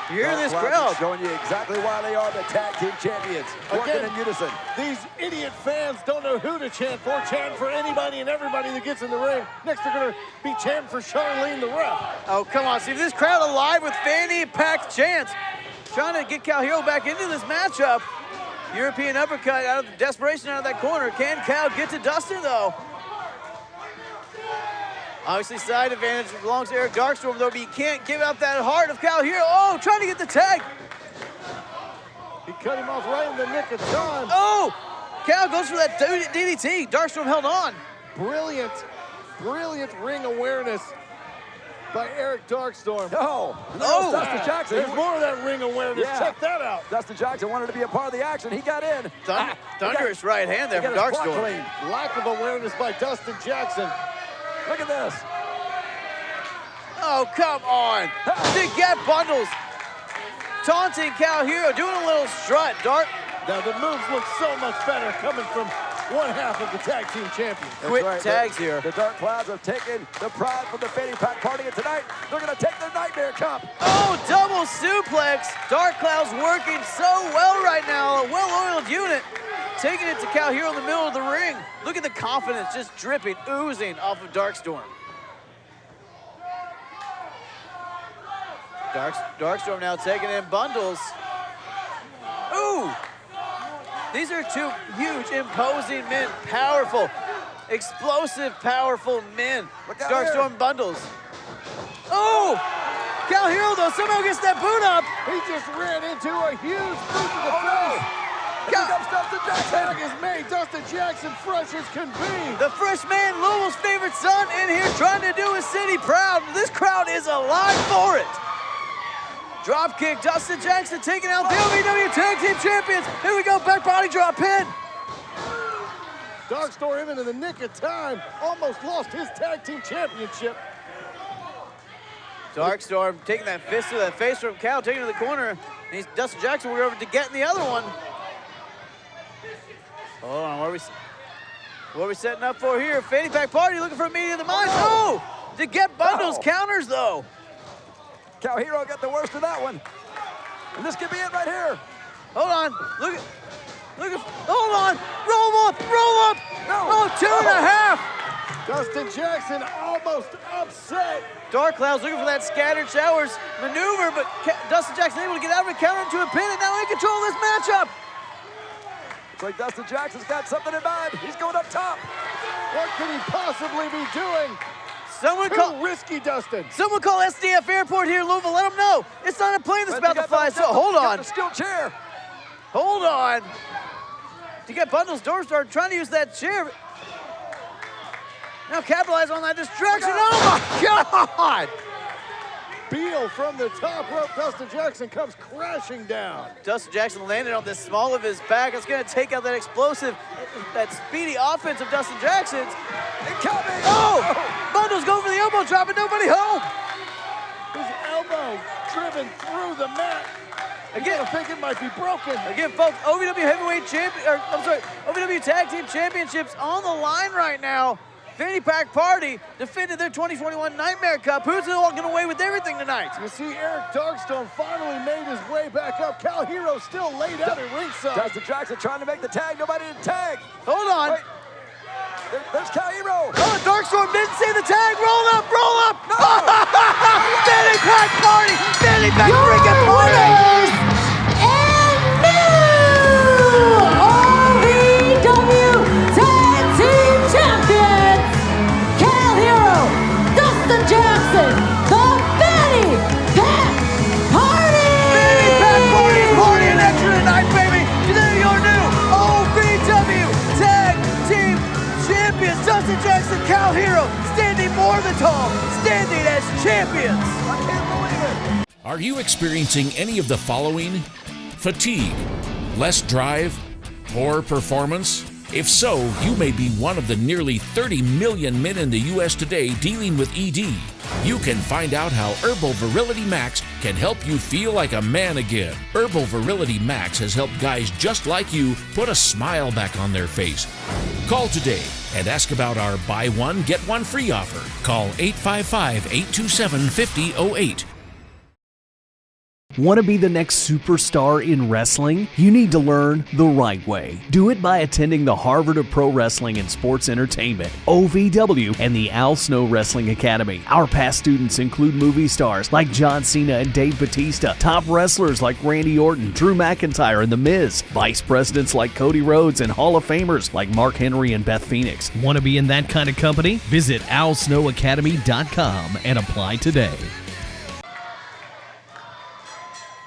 You hear this crowd showing you exactly why they are the tag team champions, working in unison. These idiot fans don't know who to chant for. Chant for anybody and everybody that gets in the ring. Next, they're going to be chanting for Charlene the ref. Oh, come on, see this crowd alive with Fanny Pack chants, trying to get Cal Hero back into this matchup. European uppercut out of desperation out of that corner. Can Cal get to Dustin, though? Obviously, side advantage belongs to Eric Darkstorm, though, but he can't give out that heart of Cal Hero. Oh, trying to get the tag. He cut him off right in the nick of time. Oh, Cal goes for that DDT. Darkstorm held on. Brilliant ring awareness by Eric Darkstorm. No, Dustin Jackson. There's more of that ring awareness. Yeah. Check that out. Dustin Jackson wanted to be a part of the action. He got in. Thunderous right hand there from Darkstorm. Lack of awareness by Dustin Jackson. Look at this. Oh, come on. To get Bundles. Taunting Cal Hero, doing a little strut. Now the moves look so much better coming from one half of the tag team champions. Quick tags here. The Dark Clouds have taken the pride from the Fanny Pack Party, and tonight they're going to take their Nightmare Cup. Oh, double suplex. Dark Clouds working so well right now. A well-oiled unit. Taking it to Cal Hero in the middle of the ring. Look at the confidence just dripping, oozing off of Darkstorm. Darkstorm now taking in Bundles. Ooh! These are two huge, imposing men. Powerful, explosive, powerful men. Darkstorm Bundles. Oh! Cal Hero, though, somehow gets that boot up. He just ran into a huge boot to the face. Dustin Jackson. Tag is made. Dustin Jackson, fresh as can be. The fresh man, Louisville's favorite son, in here trying to do his city proud. This crowd is alive for it. Drop kick, Dustin Jackson taking out the OVW Tag Team Champions. Here we go, back body drop pin. Darkstorm in the nick of time. Almost lost his tag team championship. Darkstorm taking that fist to the face from Cal, taking it to the corner. And Dustin Jackson, we're over to get in the other one. Hold on, what are we setting up for here? Fanny Pack Party looking for a meeting of the minds. Oh! To get Bundles counters, though. Cal Hero got the worst of that one. And this could be it right here. Hold on. Look at, hold on. Roll up. No. Oh, 2.5. Dustin Jackson almost upset. Dark Cloud's looking for that scattered showers maneuver, but Dustin Jackson able to get out of it, counter into a pin, and now in control of this matchup. It's like Dustin Jackson's got something in mind. He's going up top. What could he possibly be doing? Too risky, Dustin. Someone call SDF Airport here in Louisville. Let them know. It's not a plane that's about to fly. So hold on. The steel chair. Hold on. To get Bundles Doorstar trying to use that chair. Now capitalize on that distraction. Oh my God! Beal from the top rope. Dustin Jackson comes crashing down. Dustin Jackson landed on the small of his back. It's going to take out that explosive, that speedy offense of Dustin Jackson's. Incoming! Oh! Bundles going for the elbow drop and nobody home. His elbow driven through the mat. Again, I think it might be broken. Again, folks, OVW OVW Tag Team Championships on the line right now. Fanny Pack Party defended their 2021 Nightmare Cup. Who's walking away with everything tonight? You see Eric Darkstorm finally made his way back up. Cal Hero still laid out at ringside. Dustin Jackson trying to make the tag. Nobody to tag. Hold on. Wait. There's Cal Hero. Oh, Darkstorm didn't see the tag. Roll up. No. Fanny Pack Party. Fanny Pack freaking party. And new OVW Tag Team Champions, Cal Hero, Dustin Jackson, the Fanny Pack Party! Fanny Pack Party is partying extra tonight, baby. Today your new OVW Tag Team Champions, Dustin Jackson, Cal Hero, standing more than tall, standing as champions. I can't believe it. Are you experiencing any of the following? Fatigue, less drive, poor performance? If so, you may be one of the nearly 30 million men in the U.S. today dealing with ED. You can find out how Herbal Virility Max can help you feel like a man again. Herbal Virility Max has helped guys just like you put a smile back on their face. Call today and ask about our buy one, get one free offer. Call 855-827-5008. Want to be the next superstar in wrestling? You need to learn the right way. Do it by attending the Harvard of Pro Wrestling and Sports Entertainment, OVW, and the Al Snow Wrestling Academy. Our past students include movie stars like John Cena and Dave Bautista, top wrestlers like Randy Orton, Drew McIntyre, and The Miz, vice presidents like Cody Rhodes, and Hall of Famers like Mark Henry and Beth Phoenix. Want to be in that kind of company? Visit alsnowacademy.com and apply today.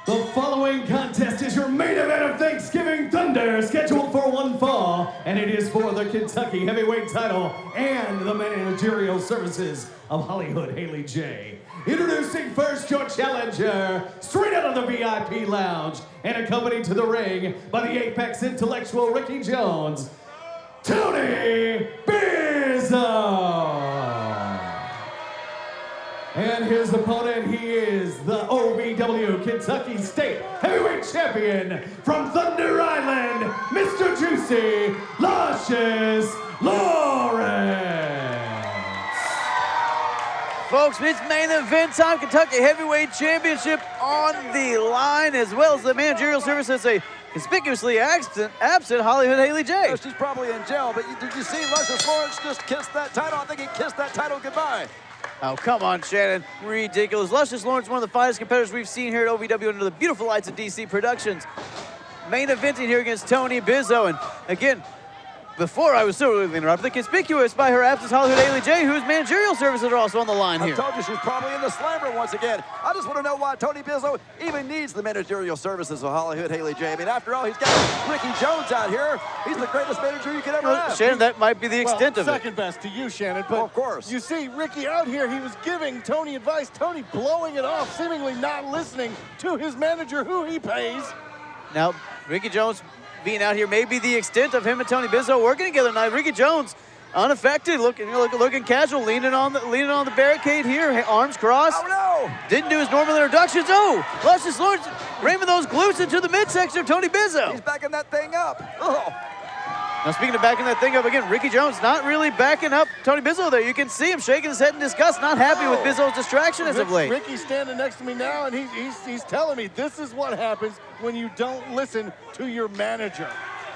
The following contest is your main event of Thanksgiving Thunder, scheduled for one fall, and it is for the Kentucky Heavyweight title and the managerial services of Hollywood Haley J. Introducing first your challenger, straight out of the VIP lounge, and accompanied to the ring by the Apex intellectual Ricky Jones, Tony Bizzo. And his opponent, he is the OVW Kentucky State Heavyweight Champion from Thunder Island, Mr. Juicy Luscious Lawrence. Folks, it's main event time. Kentucky Heavyweight Championship on the line, as well as the managerial services. A conspicuously absent Hollywood Haley J. Oh, she's probably in jail, but did you see Luscious Lawrence just kiss that title? I think he kissed that title goodbye. Oh, come on, Shannon. Ridiculous. Luscious Lawrence, one of the finest competitors we've seen here at OVW under the beautiful lights of DC Productions. Main eventing here against Tony Bizzo. And again, before I was so rudely interrupted, conspicuous by her absence, Hollywood Haley J, whose managerial services are also on the line here. I told you she's probably in the slammer once again. I just want to know why Tony Bizzo even needs the managerial services of Hollywood Haley J. I mean, after all, he's got Ricky Jones out here. He's the greatest manager you could ever have. Shannon, that might be the extent of it. Second best to you, Shannon. But of course. You see, Ricky out here, he was giving Tony advice. Tony blowing it off, seemingly not listening to his manager, who he pays. Now, Ricky Jones being out here may be the extent of him and Tony Bizzo working together tonight. Ricky Jones, unaffected, looking casual, leaning on the barricade here, arms crossed. Oh no! Didn't do his normal introductions. Oh, Luscious Lawrence ramming those glutes into the midsection of Tony Bizzo. He's backing that thing up. Oh. Now speaking of backing that thing up again, Ricky Jones not really backing up Tony Bizzo there. You can see him shaking his head in disgust, not happy with Bizzo's distraction as of late. Ricky's standing next to me now, and he's telling me this is what happens when you don't listen to your manager.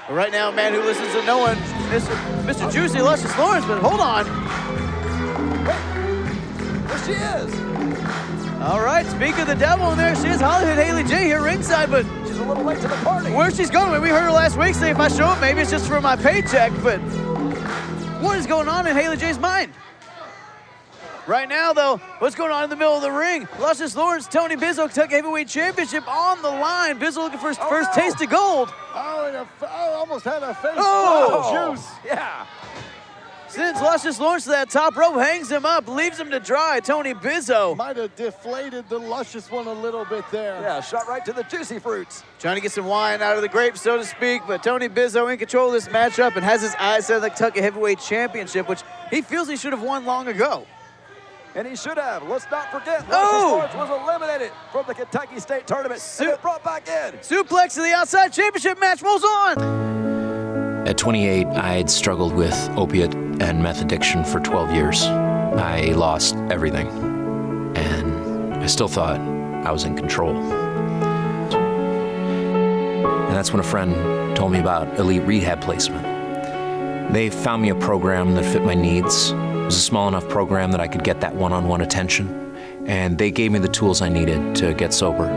Right now, a man who listens to no one, Mr. Juicy Luscious Lawrence, but hold on. There she is. All right, speak of the devil, and there she is, Hollywood Haley J here ringside, but she's a little late to the party. Where she's going, we heard her last week say if I show up, maybe it's just for my paycheck, but what is going on in Haley J's mind? Right now, though, what's going on in the middle of the ring? Luscious Lawrence, Tony Bizzo, Kentucky Heavyweight Championship on the line. Bizzo looking for his first taste of gold. Oh, and almost had a face juice. Yeah. Sends Luscious Lawrence to that top rope, hangs him up, leaves him to dry. Tony Bizzo. Might have deflated the Luscious one a little bit there. Yeah, shot right to the juicy fruits. Trying to get some wine out of the grape, so to speak, but Tony Bizzo in control of this matchup and has his eyes set on the Kentucky Heavyweight Championship, which he feels he should have won long ago. And he should have. Let's not forget, Luscious Lawrence was eliminated from the Kentucky State Tournament and then brought back in. Suplex to the outside, championship match moves on. At 28, I'd struggled with opiate and meth addiction for 12 years. I lost everything, and I still thought I was in control. And that's when a friend told me about Elite Rehab placement. They found me a program that fit my needs. It was a small enough program that I could get that one-on-one attention, and they gave me the tools I needed to get sober.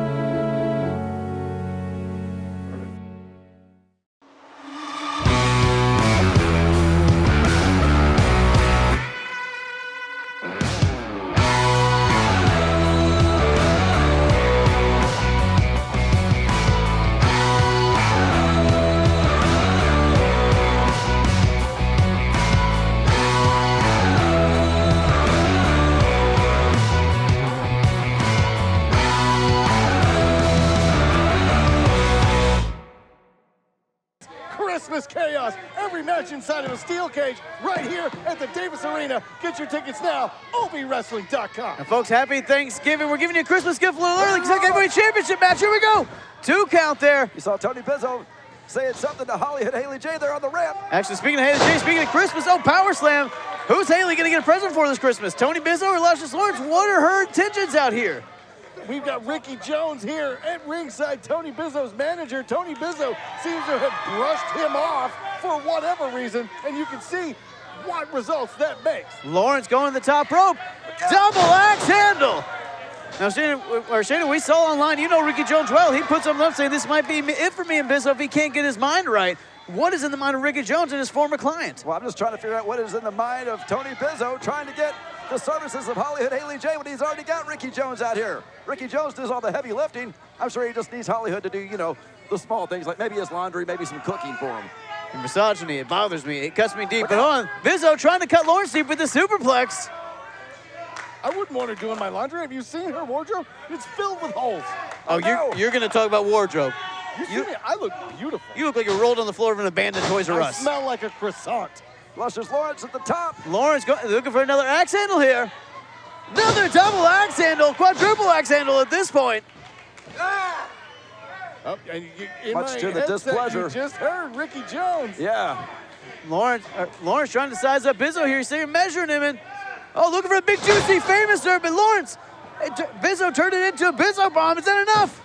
Christmas chaos. Every match inside of a steel cage right here at the Davis Arena. Get your tickets now, OVWrestling.com. And folks, happy Thanksgiving. We're giving you a Christmas gift a little early. Kentucky Heavyweight Championship match. Here we go. 2 count there. You saw Tony Bizzo saying something to Hollywood Haley J there on the ramp. Actually, speaking of Haley J, speaking of Christmas, power slam. Who's Haley going to get a present for this Christmas? Tony Bizzo or Luscious Lawrence? What are her intentions out here? We've got Ricky Jones here at ringside, Tony Bizzo's manager. Tony Bizzo seems to have brushed him off for whatever reason, and you can see what results that makes. Lawrence going to the top rope. Double axe handle. Now, Shana, we saw online, you know Ricky Jones well. He puts something up saying this might be it for me and Bizzo if he can't get his mind right. What is in the mind of Ricky Jones and his former client? Well, I'm just trying to figure out what is in the mind of Tony Bizzo trying to get the services of Hollywood Haley J when he's already got Ricky Jones out here. Ricky Jones does all the heavy lifting. I'm sure he just needs Hollywood to do, you know, the small things like maybe his laundry, maybe some cooking for him. And misogyny, it bothers me. It cuts me deep. But hold on, Bizzo trying to cut Lawrence deep with the superplex. I wouldn't want her doing my laundry. Have you seen her wardrobe? It's filled with holes. Oh, you're going to talk about wardrobe. You see me? I look beautiful. You look like you're rolled on the floor of an abandoned Toys R Us. I smell like a croissant. Luscious Lawrence at the top. Lawrence looking for another axe handle here. Another double axe handle, quadruple axe handle at this point. Ah! Oh, and much to the displeasure. You just heard Ricky Jones. Yeah. Lawrence trying to size up Bizzo here. So you're measuring him in. Oh, looking for a big juicy famous there, but Lawrence, Bizzo turned it into a Bizzo bomb. Is that enough?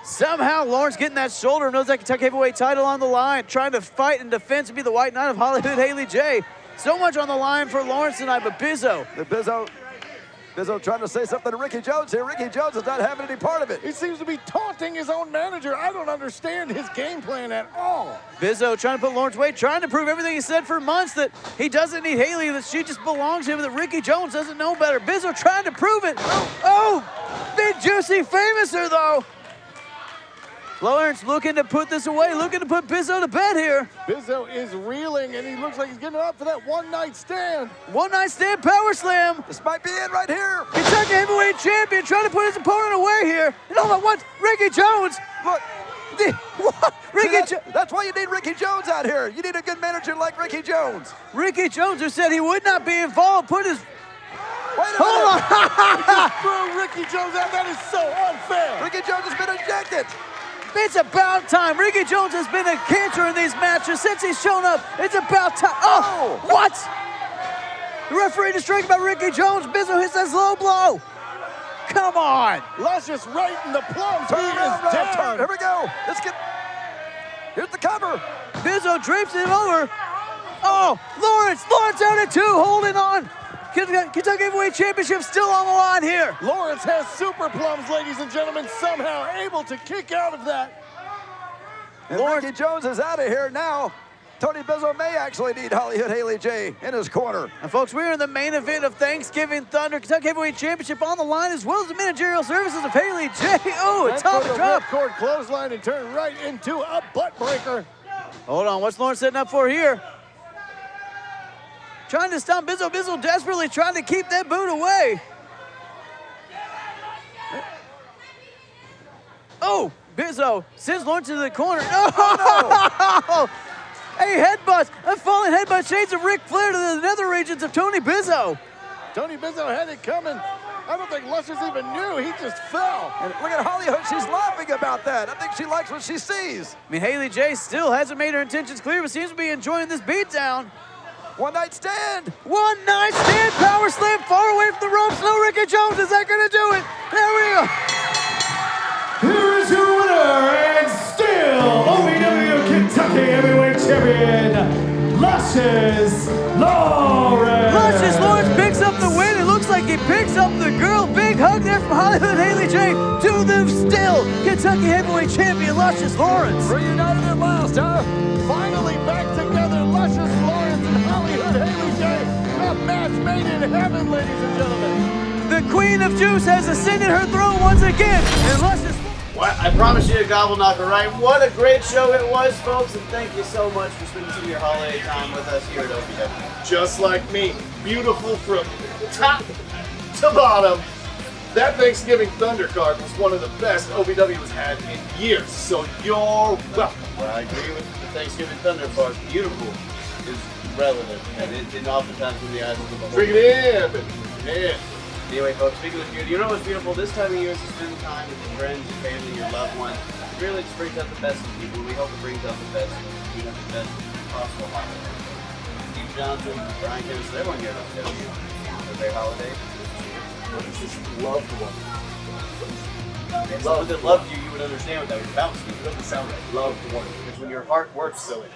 Somehow Lawrence getting that shoulder, knows that Kentucky Heavyweight title on the line, trying to fight in defense and be the White Knight of Hollywood Haley J. So much on the line for Lawrence tonight, but Bizzo. Bizzo trying to say something to Ricky Jones here. Ricky Jones is not having any part of it. He seems to be taunting his own manager. I don't understand his game plan at all. Bizzo trying to put Lawrence away, trying to prove everything he said for months, that he doesn't need Haley, that she just belongs to him, that Ricky Jones doesn't know better. Bizzo trying to prove it. Oh, big juicy famouser though. Lawrence looking to put this away, looking to put Bizzo to bed here. Bizzo is reeling, and he looks like he's getting up for that one-night stand. One-night stand power slam. This might be it right here. Kentucky Heavyweight Champion trying to put his opponent away here. And all at once, Ricky Jones. Look. What? That's why you need Ricky Jones out here. You need a good manager like Ricky Jones. Ricky Jones, who said he would not be involved, put his... Wait a Hold minute. on. Just threw Ricky Jones out. That is so unfair. Ricky Jones has been ejected. It's about time. Ricky Jones has been a cancer in these matches since he's shown up. It's about time. Oh, what? The referee just striking about Ricky Jones. Bizzo hits that low blow. Come on. Luscious right in the plums. He Turn, is down. Here we go. Let's get. Here's the cover. Bizzo drapes it over. Oh, Lawrence out at 2, holding on. Kentucky Heavyweight Championship still on the line here. Lawrence has super plums, ladies and gentlemen, somehow able to kick out of that. And Ricky Jones is out of here now. Tony Bizzo may actually need Hollywood Haley J in his corner. And folks, we're in the main event of Thanksgiving Thunder. Kentucky Heavyweight Championship on the line, as well as the managerial services of Haley J. Oh, a top drop. Cord clothesline and turn right into a butt breaker. Hold on, what's Lawrence setting up for here? Trying to stop Bizzo. Bizzo desperately trying to keep that boot away. Oh, Bizzo sends Lawrence into the corner. Oh, no. A headbutt, a falling headbutt, shades of Ric Flair to the nether regions of Tony Bizzo. Tony Bizzo had it coming. I don't think Luscious even knew. He just fell. And look at Hollywood. She's laughing about that. I think she likes what she sees. I mean, Haley J still hasn't made her intentions clear, but seems to be enjoying this beatdown. One night stand. One night stand. Power slam far away from the ropes. No Ricky Jones. Is that going to do it? There we go. Here is your winner and still OVW Kentucky Heavyweight Champion, Luscious Lawrence. Luscious Lawrence picks up the win. It looks like he picks up the girl. Big hug there from Hollywood Haley J to the still Kentucky Heavyweight Champion, Luscious Lawrence. Reunited at last, huh? Finally back together, Luscious Lawrence and Hollywood Haley J. A match made in heaven, ladies and gentlemen. The Queen of Juice has ascended her throne once again, and Luscious... I promise you a gobble knocker, right? What a great show it was, folks, and thank you so much for spending some of your holiday time with us here at OVW. Just like me, beautiful from top to bottom. That Thanksgiving Thunder card was one of the best OVW has had in years, so you're welcome. Well, I agree with the Thanksgiving Thunder part. Beautiful is relative, and it oftentimes in the eyes of the beholder. Bring it in, baby. Anyway, folks, speaking of beauty, you know what's beautiful? This time of year is to spend time with your friends, your family, your loved ones. It really just brings out the best in people. We hope it brings out the best. We have the best possible holiday. Steve Johnson, Bryan Kennison, everyone here at OVW. Have a great holiday. What is this loved one? If someone that loved you, you would understand what that was about, Steve. It doesn't sound like loved one. Because when your heart works silly.